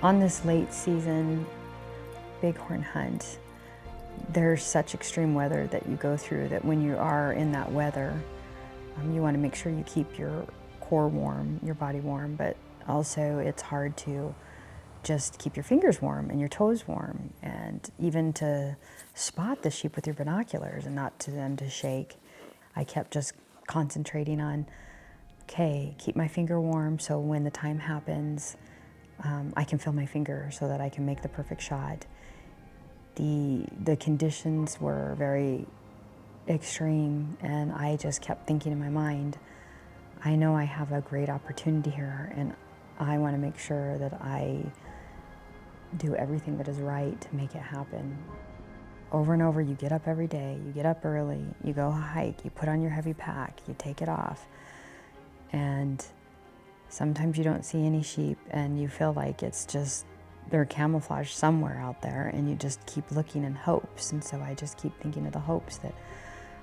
On this late season bighorn hunt, there's such extreme weather that you go through that when you are in that weather, you want to make sure you keep your core warm, your body warm, but also it's hard to just keep your fingers warm and your toes warm, and even to spot the sheep with your binoculars and not to them to shake. I kept just concentrating on, okay, keep my finger warm so when the time happens, I can feel my finger so that I can make the perfect shot. The conditions were very extreme, and I just kept thinking in my mind, I know I have a great opportunity here, and I want to make sure that I do everything that is right to make it happen. Over and over, you get up every day, you get up early, you go hike, you put on your heavy pack, you take it off, and sometimes you don't see any sheep and you feel like it's just, they're camouflaged somewhere out there, and you just keep looking in hopes. And so I just keep thinking of the hopes that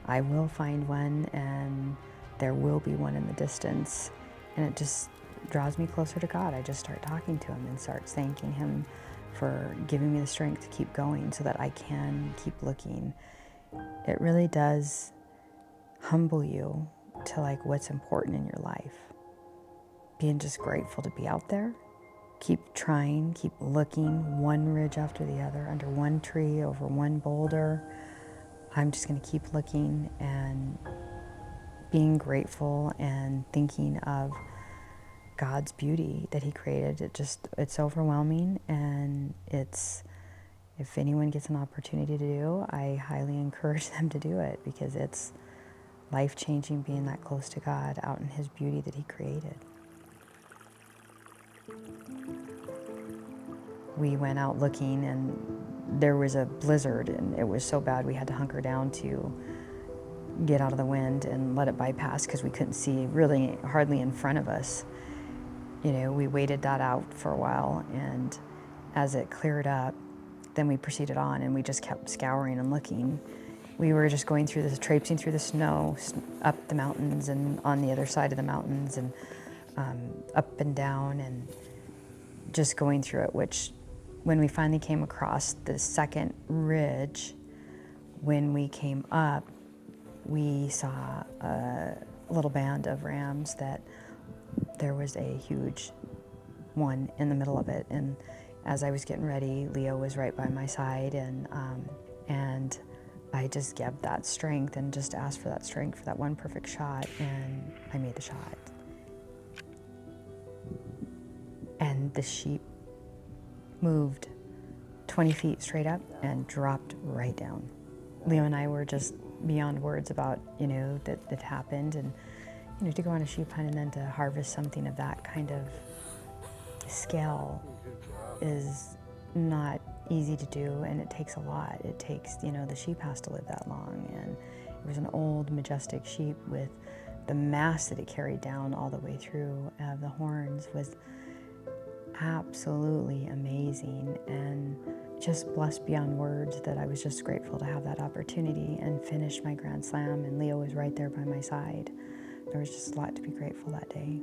I will find one and there will be one in the distance. And it just draws me closer to God. I just start talking to him and start thanking him for giving me the strength to keep going so that I can keep looking. It really does humble you to like what's important in your life. Being just grateful to be out there. Keep trying, keep looking, one ridge after the other, under one tree, over one boulder. I'm just going to keep looking and being grateful and thinking of God's beauty that he created. It's overwhelming, and it's, if anyone gets an opportunity to do, I highly encourage them to do it, because it's life-changing being that close to God out in his beauty that he created. We went out looking, and there was a blizzard, and it was so bad we had to hunker down to get out of the wind and let it bypass, because we couldn't see really hardly in front of us. You know, we waited that out for a while, and as it cleared up, then we proceeded on, and we just kept scouring and looking. We were just going through this, traipsing through the snow, up the mountains and on the other side of the mountains, and up and down, and just going through it, which when we finally came across the second ridge, when we came up, we saw a little band of rams that there was a huge one in the middle of it. And as I was getting ready, Leo was right by my side, and I just gave that strength and just asked for that strength for that one perfect shot, and I made the shot. And the sheep moved 20 feet straight up and dropped right down. Leo and I were just beyond words about, that happened, and, to go on a sheep hunt and then to harvest something of that kind of scale is not easy to do, and it takes a lot. It takes, the sheep has to live that long, and it was an old, majestic sheep with the mass that it carried down all the way through. The horns was absolutely amazing, and just blessed beyond words that I was just grateful to have that opportunity and finish my Grand Slam, and Leo was right there by my side. There was just a lot to be grateful that day.